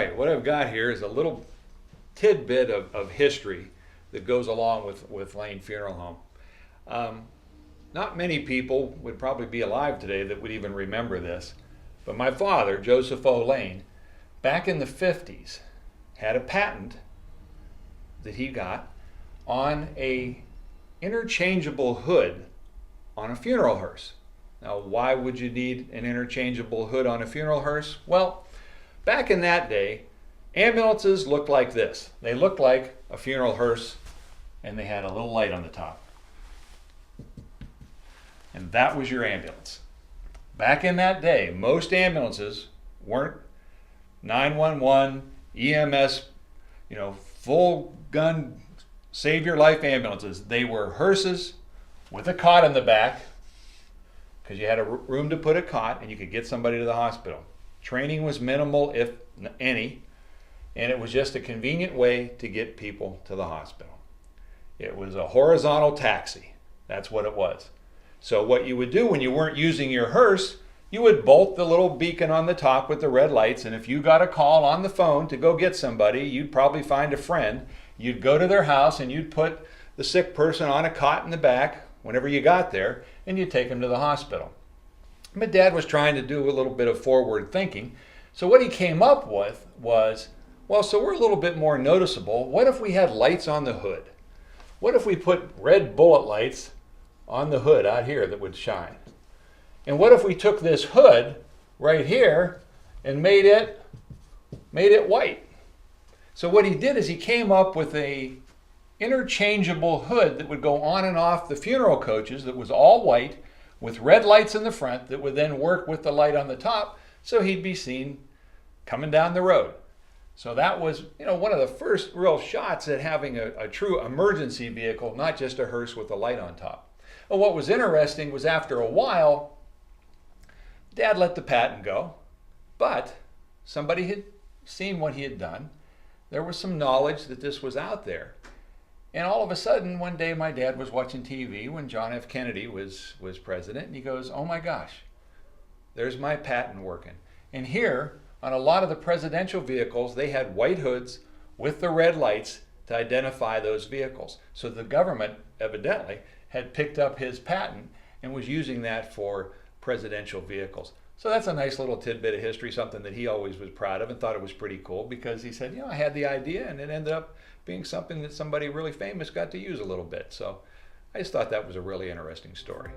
right, what I've got here is a little tidbit of history that goes along with Lane Funeral Home. Not many people would probably be alive today that would even remember this, but my father, Joseph O. Lane, back in the 50s, had a patent that he got on a interchangeable hood on a funeral hearse. Now, why would you need an interchangeable hood on a funeral hearse? Well, back in that day, ambulances looked like this. They looked like a funeral hearse, and they had a little light on the top. And that was your ambulance. Back in that day, most ambulances weren't 911, EMS, full gun, save your life ambulances. They were hearses with a cot in the back, because you had a room to put a cot and you could get somebody to the hospital. Training was minimal, if any, and it was just a convenient way to get people to the hospital. It was a horizontal taxi. That's what it was. So what you would do when you weren't using your hearse, you would bolt the little beacon on the top with the red lights, and if you got a call on the phone to go get somebody, you'd probably find a friend. You'd go to their house and you'd put the sick person on a cot in the back whenever you got there, and you'd take them to the hospital. My dad was trying to do a little bit of forward thinking, so what he came up with was, well, so we're a little bit more noticeable. What if we had lights on the hood? What if we put red bullet lights on the hood out here that would shine? And what if we took this hood right here and made it white? So what he did is he came up with a interchangeable hood that would go on and off the funeral coaches that was all white with red lights in the front that would then work with the light on the top, so he'd be seen coming down the road. So that was, one of the first real shots at having a true emergency vehicle, not just a hearse with a light on top. Well, what was interesting was after a while, Dad let the patent go, but somebody had seen what he had done. There was some knowledge that this was out there. And all of a sudden, one day my dad was watching TV when John F. Kennedy was president, and he goes, oh my gosh, there's my patent working. And here, on a lot of the presidential vehicles, they had white hoods with the red lights to identify those vehicles. So the government, evidently, had picked up his patent and was using that for presidential vehicles. So that's a nice little tidbit of history, something that he always was proud of and thought it was pretty cool, because he said, I had the idea, and it ended up being something that somebody really famous got to use a little bit. So I just thought that was a really interesting story.